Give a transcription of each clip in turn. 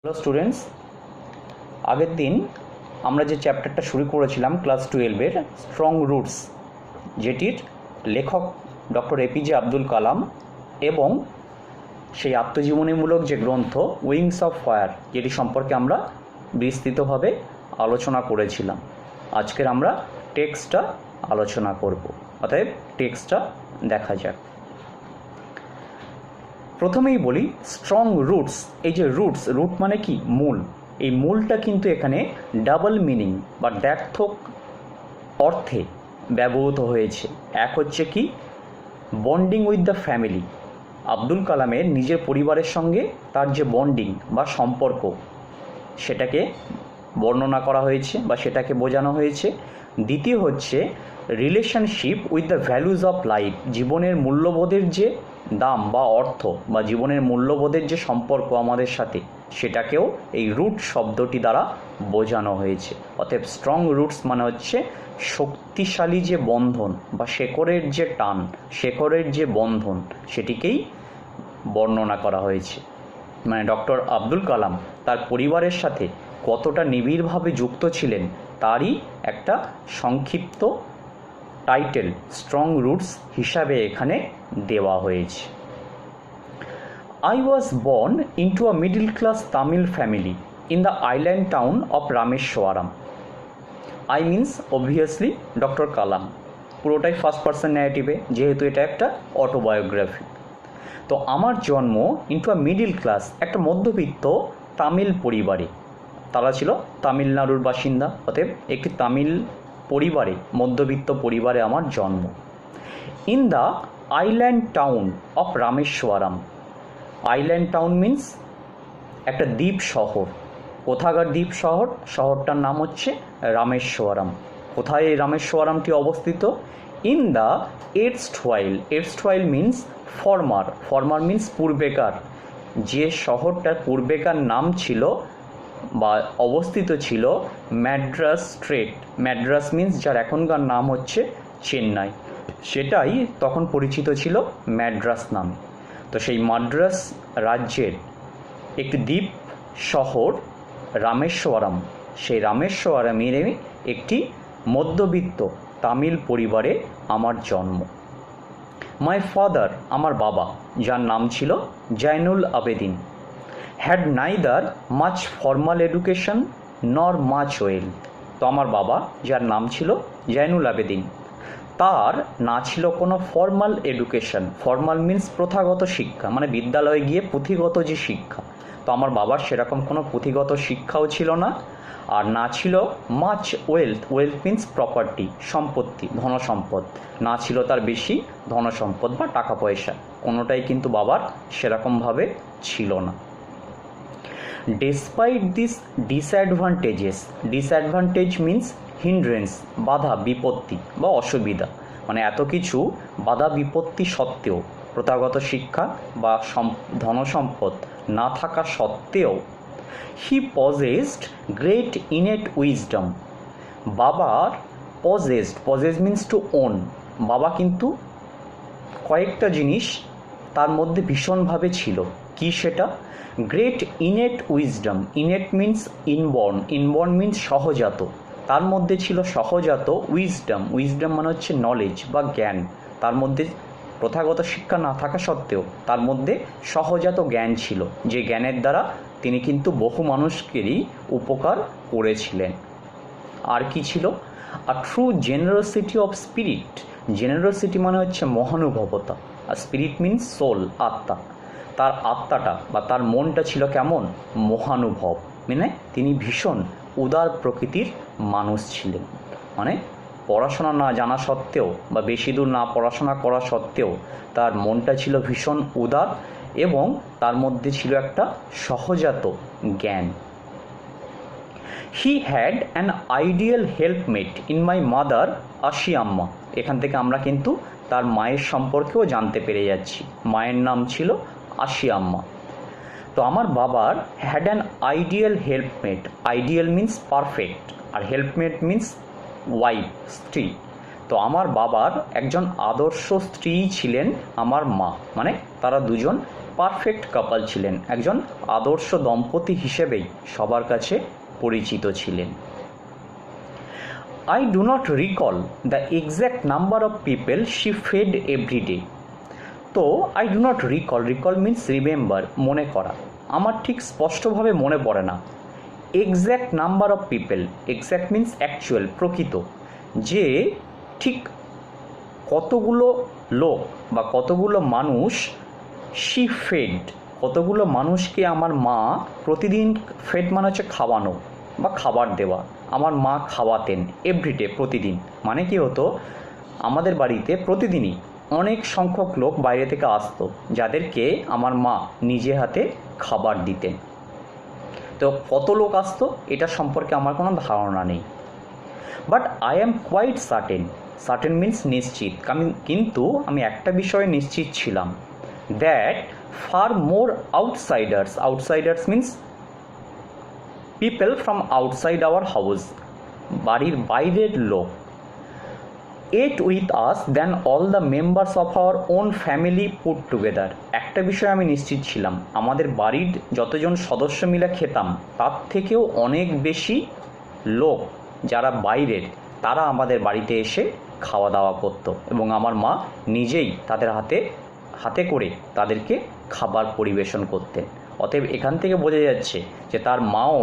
Hello students, আগের দিন আমরা যে চ্যাপ্টারটা শুরু করেছিলাম ক্লাস 12-এর স্ট্রং রুটস, যেটির লেখক ডক্টর এপিজে আব্দুল কালাম এবং সেই আত্মজীবনীমূলক যে গ্রন্থ উইংস অফ ফায়ার, যেটি সম্পর্কে আমরা বিস্তৃতভাবে আলোচনা করেছিলাম। আজকের আমরা টেক্সটটা আলোচনা করব, অতএব টেক্সটটা দেখা যাক। প্রথমেই বলি স্ট্রং রুটস। এই যে রুট মানে কি? মূল। এই মূলটা কিন্তু এখানে ডাবল মিনিং বা দ্ব্যর্থক অর্থে ব্যবহৃত হয়েছে। এক হচ্ছে কি, bonding with the family. Abdul কালামের নিজের পরিবারের সঙ্গে তার যে বন্ডিং বা সম্পর্ক, সেটাকে বর্ণনা করা হয়েছে বা সেটাকে বোঝানো হয়েছে। দ্বিতীয় হচ্ছে relationship with the values of life. জীবনের মূল্যবোধের যে দাম বা অর্থ বা জীবনের মূল্যবোধের যে সম্পর্ক আমাদের সাথে, সেটাকেও এই রুট শব্দটি দ্বারা বোঝানো হয়েছে। অতএব স্ট্রং রুটস মানে হচ্ছে শক্তিশালী যে বন্ধন বা শেকড়ের যে টান, শেকড়ের যে বন্ধন, সেটিকেই বর্ণনা করা হয়েছে। মানে ডক্টর আব্দুল কালাম তার পরিবারের সাথে কতটা নিবিড়ভাবে যুক্ত ছিলেন, তারই একটা সংক্ষিপ্ত টাইটেল স্ট্রং রুটস হিসাবে এখানে দেওয়া হয়েছে। I was born into a middle class Tamil family in the island town of Rameshwaram. I means obviously doctor Kalam. পুরোটাই ফার্স্ট পার্সন ন্যারেটিভে, যেহেতু এটা একটা অটোবায়োগ্রাফি। তো আমার জন্ম ইন্টু আ মিডিল ক্লাস, একটা মধ্যবিত্ত তামিল পরিবারে। তারা ছিল তামিলনাড়ুর বাসিন্দা, অতএব একটি তামিল পরিবারে, মধ্যবিত্ত পরিবারে আমার জন্ম। In the island town of Rameswaram. Island town means একটা দ্বীপ শহর। কোথাকার দ্বীপ শহর? শহরটার নাম হচ্ছে রামেশ্বরম। কোথায় এই রামেশ্বরমটি অবস্থিত? In the erstwhile. Erstwhile means former. Former means পূর্বেকার। যে শহরটার পূর্বেকার নাম ছিল বা অবস্থিত ছিল ম্যাড্রাস স্ট্রেট। ম্যাড্রাস মিন্স যার এখনকার নাম হচ্ছে চেন্নাই, সেটাই তখন পরিচিত ছিল ম্যাড্রাস নামে। তো সেই মাদ্রাস রাজ্যের একটি দ্বীপ শহর রামেশ্বরম, সেই রামেশ্বরমের একটি মধ্যবিত্ত তামিল পরিবারে আমার জন্ম। মাই ফাদার, আমার বাবা, যার নাম ছিল Zainul Abedin, had neither much formal education nor much wealth. তো আমার বাবা, যার নাম ছিল জয়নুল আবেদিন, তার না ছিল কোনো ফর্মাল এডুকেশন। ফর্মাল মিন্স প্রথাগত শিক্ষা, মানে বিদ্যালয়ে গিয়ে পুঁথিগত যে শিক্ষা। তো আমার বাবার সেরকম কোনো পুঁথিগত শিক্ষাও ছিল না। আর না ছিল much wealth. Wealth means property, সম্পত্তি, ধনসম্পদ। না ছিল তার বেশি ধনসম্পদ বা টাকা পয়সা, কোনোটাই কিন্তু বাবার সেরকমভাবে ছিল না। Despite this disadvantages. Disadvantage means hindrance, বাধা, বিপত্তি বা অসুবিধা। মানে এত কিছু বাধা বিপত্তি সত্ত্বেও, প্রথাগত শিক্ষা বা ধনসম্পদ না থাকা সত্ত্বেও, he possessed great innate wisdom. বাবার possessed, possess means to own. বাবা কিন্তু কয়েকটা জিনিস তার মধ্যে ভীষণভাবে ছিল। কি সেটা? Great innate wisdom. Innate means inborn, inborn means সহজাত। তার মধ্যে ছিল সহজাত উইজডম। উইজডম মানে হচ্ছে নলেজ বা জ্ঞান। তার মধ্যে প্রথাগত শিক্ষা না থাকা সত্ত্বেও তার মধ্যে সহজাত জ্ঞান ছিল, যে জ্ঞানের দ্বারা তিনি কিন্তু বহু মানুষকেরই উপকার করেছিলেন। আর কি ছিল? A true generosity of spirit. Generosity মানে হচ্ছে মহানুভবতা, আর স্পিরিট মিন্স সোল, আত্মা। তার আত্মাটা বা তার মনটা ছিল কেমন? মহানুভব, মানে তিনি ভীষণ উদার প্রকৃতির মানুষ ছিলেন। মানে পড়াশোনা না জানা সত্ত্বেও বা বেশি দূর না পড়াশোনা করা সত্ত্বেও তার মনটা ছিল ভীষণ উদার এবং তার মধ্যে ছিল একটা সহজাত জ্ঞান। He had an ideal helpmate in my mother Ashiamma. এখান থেকে আমরা কিন্তু তার মায়ের সম্পর্কেও জানতে পেরে যাচ্ছি। মায়ের নাম ছিল আশি আম্মা। তো আমার বাবার had an ideal helpmate. Ideal means perfect, আর হেল্পমেট মিন্স ওয়াইফ, স্ত্রী। তো আমার বাবার একজন আদর্শ স্ত্রী ছিলেন আমার মা, মানে তারা দুজন পারফেক্ট কাপল ছিলেন, একজন আদর্শ দম্পতি হিসেবেই সবার কাছে পরিচিত ছিলেন। I do not recall the exact number of people she fed every day. তো I do not recall means remember, মনে করা। আমার ঠিক স্পষ্টভাবে মনে পড়ে না। Exact number of people, exact means actual, প্রকৃত, যে ঠিক কতগুলো লোক বা কতগুলো মানুষ শি ফেড, কতগুলো মানুষকে আমার মা প্রতিদিন, ফেড মানে হচ্ছে খাওয়ানো বা খাবার দেওয়া, আমার মা খাওয়াতেন এভরিডে, প্রতিদিন। মানে কি হতো, আমাদের বাড়িতে প্রতিদিনই অনেক সংখ্যক লোক বাইরে থেকে আসতো, যাদেরকে আমার মা নিজে হাতে খাবার দিতেন। তো কত লোক আসতো এটা সম্পর্কে আমার কোনো ধারণা নেই, but I am quite certain means নিশ্চিত, কিন্তু আমি একটা বিষয়ে নিশ্চিত ছিলাম, that far more outsiders means people from outside our house, বাড়ির বাইরের লোক, ate with us than all the members of our own family put together. একটা বিষয়ে আমি নিশ্চিত ছিলাম, আমাদের বাড়ির যতজন সদস্য মিলে খেতাম তার থেকেও অনেক বেশি লোক যারা বাইরের, তারা আমাদের বাড়িতে এসে খাওয়া দাওয়া করত এবং আমার মা নিজেই তাদের হাতে করে তাদেরকে খাবার পরিবেশন করতেন। অতএব এখান থেকে বোঝা যাচ্ছে যে তার মাও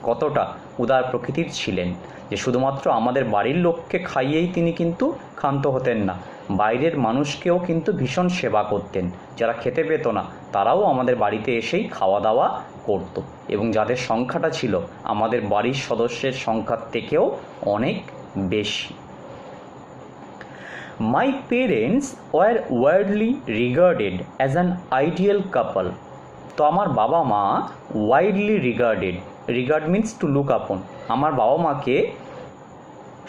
কতটা উদার প্রকৃতির ছিলেন, যে শুধুমাত্র আমাদের বাড়ির লোককে খাইয়েই তিনি কিন্তু ক্ষান্ত হতেন না, বাইরের মানুষকেও কিন্তু ভীষণ সেবা করতেন। যারা খেতে পেত না তারাও আমাদের বাড়িতে এসেই খাওয়া দাওয়া করত, এবং যাদের সংখ্যাটা ছিল আমাদের বাড়ির সদস্যের সংখ্যার থেকেও অনেক বেশি। My parents were widely regarded as an ideal couple. তো আমার বাবা মা widely regard means to look আপন, আমার বাবা মাকে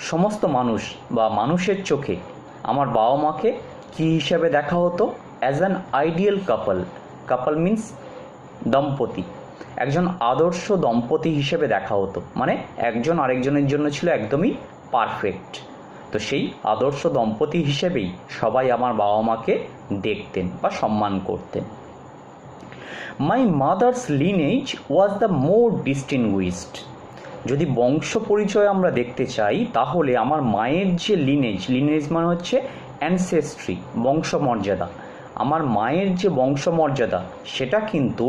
সমস্ত মানুষ বা মানুষের চোখে আমার বাবা মাকে কী হিসাবে দেখা হতো, as an ideal couple means দম্পতি, একজন আদর্শ দম্পতি হিসেবে দেখা হতো, মানে একজন আরেকজনের জন্য ছিল একদমই পারফেক্ট। তো সেই আদর্শ দম্পতি হিসেবেই সবাই আমার বাবা মাকে দেখতেন বা সম্মান করতেন। My mother's lineage was the more distinguished. যদি বংশ পরিচয় আমরা দেখতে চাই তাহলে আমার মায়ের যে লিনেজ মানে হচ্ছে অ্যানসেস্ট্রি, বংশমর্যাদা, আমার মায়ের যে বংশমর্যাদা সেটা কিন্তু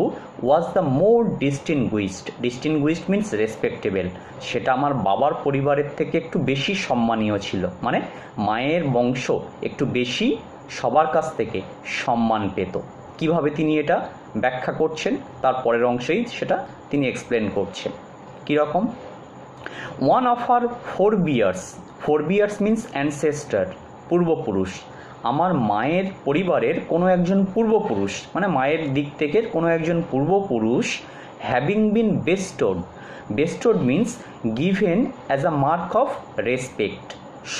was the more distinguished means respectable, সেটা আমার বাবার পরিবারের থেকে একটু বেশি সম্মানীয় ছিল, মানে মায়ের বংশ একটু বেশি সবার কাছ থেকে সম্মান পেত। কিভাবে তিনি এটা ব্যাখ্যা করছেন তার পরের অংশেই সেটা তিনি এক্সপ্লেন করছেন। কীরকম, one of our forebears means ancestor, পূর্বপুরুষ, আমার মায়ের পরিবারের কোনো একজন পূর্বপুরুষ, মানে মায়ের দিক থেকে কোনো একজন পূর্বপুরুষ, having been bestowed means given as a mark of respect,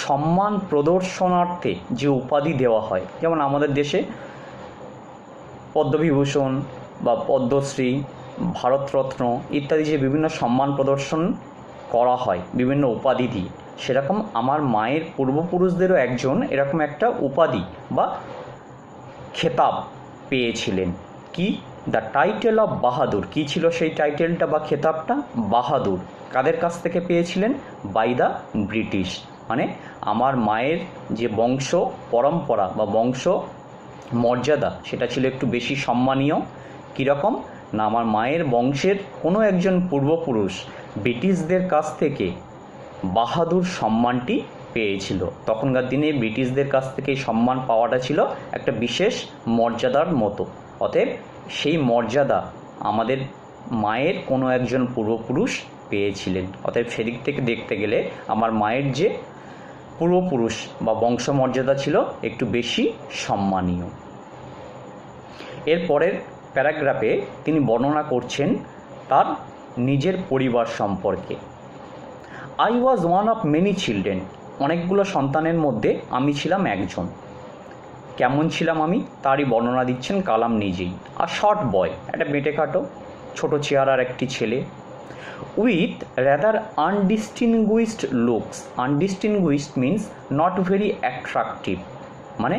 সম্মান প্রদর্শনার্থে যে উপাধি দেওয়া হয়, যেমন আমাদের দেশে পদ্মবিভূষণ বা পদ্মশ্রী, ভারতরত্ন ইত্যাদি যে বিভিন্ন সম্মান প্রদর্শন করা হয় বিভিন্ন উপাধি দিয়ে, সেরকম আমার মায়ের পূর্বপুরুষদেরও একজন এরকম একটা উপাধি বা খেতাব পেয়েছিলেন। কি, দ্য টাইটেল অফ বাহাদুর। কী ছিল সেই টাইটেলটা বা খেতাবটা? বাহাদুর। কাদের কাছ থেকে পেয়েছিলেন? By the British. মানে আমার মায়ের যে বংশ পরম্পরা বা বংশ মর্যাদা সেটা ছিল একটু বেশি সম্মানীয়। কীরকম না, আমার মায়ের বংশের কোনো একজন পূর্বপুরুষ ব্রিটিশদের কাছ থেকে বাহাদুর সম্মানটি পেয়েছিল। তখনকার দিনে ব্রিটিশদের কাছ থেকে এই সম্মান পাওয়াটা ছিল একটা বিশেষ মর্যাদার মতো। অতএব সেই মর্যাদা আমাদের মায়ের কোনো একজন পূর্বপুরুষ পেয়েছিলেন। অতএব সেদিক থেকে দেখতে গেলে আমার মায়ের যে পূর্বপুরুষ বা বংশমর্যাদা ছিল একটু বেশি সম্মানীয়। এর পরের প্যারাগ্রাফে তিনি বর্ণনা করছেন তার নিজের পরিবার সম্পর্কে। I was one of many children, অনেকগুলো সন্তানের মধ্যে আমি ছিলাম একজন। কেমন ছিলাম আমি তারই বর্ণনা দিচ্ছেন কালাম নিজেই। আর শর্ট বয়, একটা বেঁটেখাটো ছোটো চেহারার একটি ছেলে, with rather undistinguished looks. Undistinguished means not very attractive, মানে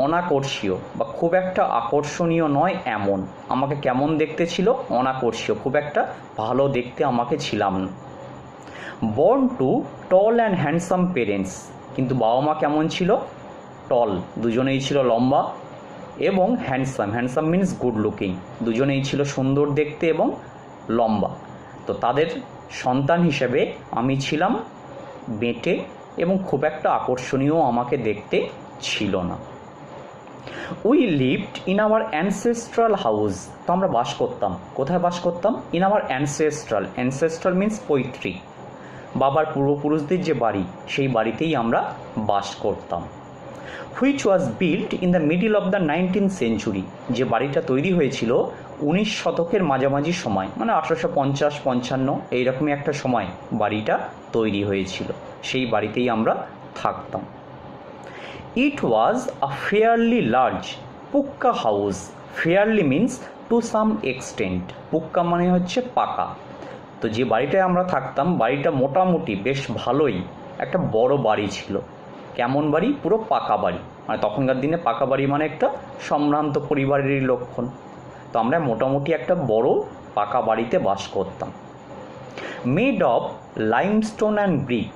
অনাকর্ষীয় বা খুব একটা আকর্ষণীয় নয় এমন। আমাকে কেমন দেখতে ছিল? অনাকর্ষীয়, খুব একটা ভালো দেখতে আমাকে ছিলাম না। Born to tall and handsome parents. কিন্তু বাবা মা কেমন ছিল? টল, দুজনেই ছিল লম্বা, এবং handsome, handsome means good looking, দুজনেই ছিল সুন্দর দেখতে এবং লম্বা। তো তাদের সন্তান হিসেবে আমি ছিলাম বেঁটে এবং খুব একটা আকর্ষণীয় আমাকে দেখতে ছিল না। We lived in our ancestral house. তো আমরা বাস করতাম, কোথায় বাস করতাম? In our ancestral, ancestral means পৈতৃক, বাবার পূর্বপুরুষদের যে বাড়ি, সেই বাড়িতেই আমরা বাস করতাম। Which was built in the middle of the 19th century. যে বাড়িটা তৈরি হয়েছিল 19 শতকের মাঝামাঝি সময়, মানে 1850-55 এইরকমই একটা সময় বাড়িটা তৈরি হয়েছিল। সেই বাড়িতেই আমরা থাকতাম। It was a fairly large pukka house. Fairly means to some extent, pukka মানে হচ্ছে পাকা। তো যে বাড়িটায় আমরা থাকতাম, বাড়িটা মোটামুটি বেশ ভালোই একটা বড় বাড়ি ছিল। কেমন বাড়ি? পুরো পাকা বাড়ি, মানে তখনকার দিনে পাকা বাড়ি মানে একটা সম্ভ্রান্ত পরিবারেরই লক্ষণ। তো আমরা মোটামুটি একটা বড় পাকা বাড়িতে বাস করতাম। Made of limestone and brick.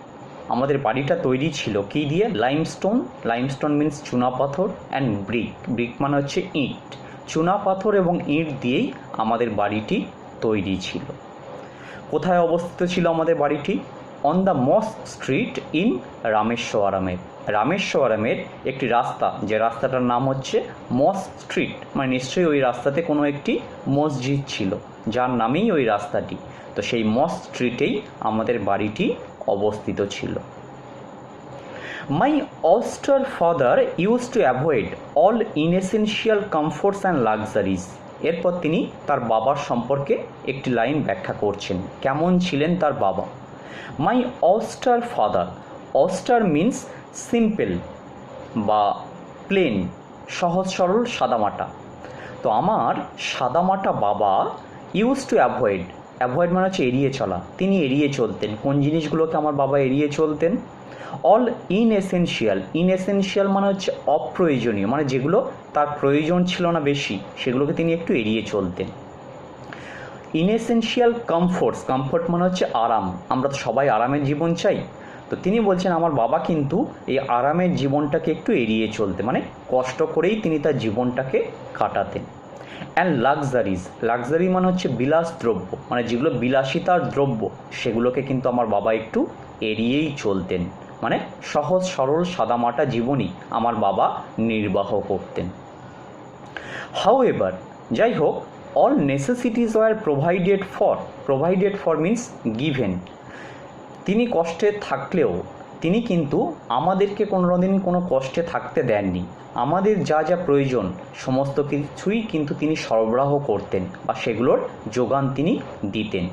আমাদের বাড়িটা তৈরি ছিল কি দিয়ে? লাইমস্টোন, লাইমস্টোন মিন্স চুনা পাথর, অ্যান্ড ব্রিক, ব্রিক মানে হচ্ছে ইট। চুনা পাথর এবং ইট দিয়েই আমাদের বাড়িটি তৈরি ছিল। কোথায় অবস্থিত ছিল আমাদের বাড়িটি? On the Mosque Street in রামেশ্বরমের। রামেশ্বরমের একটি রাস্তা, যে রাস্তাটার নাম হচ্ছে মস্ক স্ট্রিট, মানে নিশ্চয়ই ওই রাস্তাতে কোনো একটি মসজিদ ছিল, যার নামেই ওই রাস্তাটি। তো সেই মস্ক স্ট্রিটেই আমাদের বাড়িটি অবস্থিত ছিল। My austere father used to avoid all inessential comforts and luxuries. এরপর তিনি তার বাবার সম্পর্কে একটি লাইন ব্যাখ্যা করছেন, কেমন ছিলেন তার বাবা। My austere father, austere means simple বা প্লেন, সহজ সরল সাদামাটা। তো আমার সাদামাটা বাবা ইউজ টু অ্যাভয়েড, অ্যাভয়েড মানে হচ্ছে এড়িয়ে চলা, তিনি এড়িয়ে চলতেন। কোন জিনিসগুলোকে আমার বাবা এড়িয়ে চলতেন? অল ইনএসেনশিয়াল, ইনএসেনশিয়াল মানে হচ্ছে অপ্রয়োজনীয়, মানে যেগুলো তার প্রয়োজন ছিল না বেশি, সেগুলোকে তিনি একটু এড়িয়ে চলতেন। ইনএসেনশিয়াল কমফোর্টস, কমফোর্ট মানে হচ্ছে আরাম, আমরা তো সবাই আরামের জীবন চাই। তো তিনি বলছেন আমার বাবা কিন্তু এই আরামের জীবনটাকে একটু এড়িয়ে চলতে, মানে কষ্ট করেই তিনি তার জীবনটাকে কাটাতেন। অ্যান্ড লাক্সারিজ, লাক্সারি মানে হচ্ছে বিলাস দ্রব্য, মানে যেগুলো বিলাসিতার দ্রব্য, সেগুলোকে কিন্তু আমার বাবা একটু এড়িয়েই চলতেন। মানে সহজ সরল সাদামাটা জীবনই আমার বাবা নির্বাহ করতেন। হাউএভার, যাই হোক, all necessities were provided for, provided for means given. তিনি কষ্টে থাকলেও তিনি কিন্তু আমাদেরকে কোনোদিন কোনো কষ্টে থাকতে দেননি। আমাদের যা যা প্রয়োজন সমস্ত কিছুই কিন্তু তিনি সরবরাহ করতেন বা সেগুলোর যোগান তিনি দিতেন।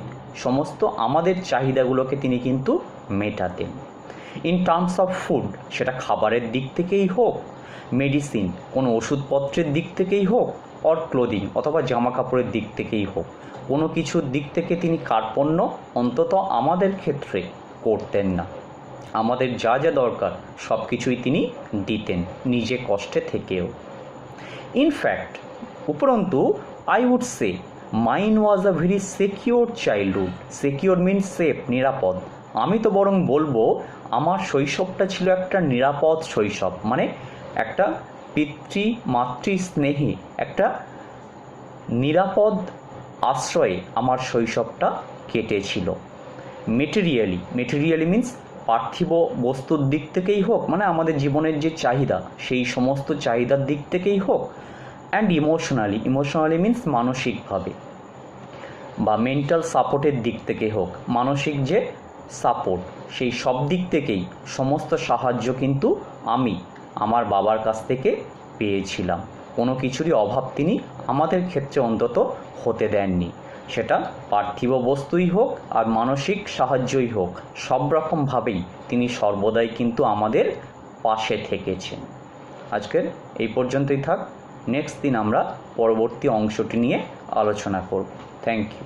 সমস্ত আমাদের চাহিদাগুলোকে তিনি কিন্তু মেটাতেন। ইন টার্মস অফ ফুড, সেটা খাবারের দিক থেকেই হোক, মেডিসিন কোনো ওষুধপত্রের দিক থেকেই হোক, অর ক্লোদিং অথবা জামা কাপড়ের দিক থেকেই হোক, কোনো কিছুর দিক থেকে তিনি কার্পণ্য অন্তত আমাদের ক্ষেত্রে করতেন না। আমাদের যা যা দরকার সব কিছুই তিনি দিতেন নিজে কষ্টে থেকেও। ইনফ্যাক্ট, উপরন্তু I would say mine was a very secure childhood. Secure means safe, নিরাপদ। আমি তো বরং বলবো আমার শৈশবটা ছিল একটা নিরাপদ শৈশব, মানে একটা মাতৃ স্নেহে একটা নিরাপদ আশ্রয়ে আমার শৈশবটা কেটেছিল। মেটেরিয়ালি মিন্স পার্থিব বস্তুর দিক থেকেই হোক, মানে আমাদের জীবনের যে চাহিদা সেই সমস্ত চাহিদার দিক থেকেই হোক, অ্যান্ড ইমোশনালি মিন্স মানসিকভাবে বা মেন্টাল সাপোর্টের দিক থেকে হোক, মানসিক যে সাপোর্ট সেই সব দিক থেকেই সমস্ত সাহায্য কিন্তু আমি আমার বাবার কাছ থেকে পেয়েছিলাম। কোনো কিছুরই অভাব তিনি আমাদের ক্ষেত্রে অন্তত হতে দেননি, সেটা পার্থিব বস্তুই হোক আর মানসিক সাহায্যই হোক, সব রকমভাবেই তিনি সর্বদাই কিন্তু আমাদের পাশে থেকেছেন। আজকের এই পর্যন্তই থাক, নেক্সট দিন আমরা পরবর্তী অংশটি নিয়ে আলোচনা করব। Thank you.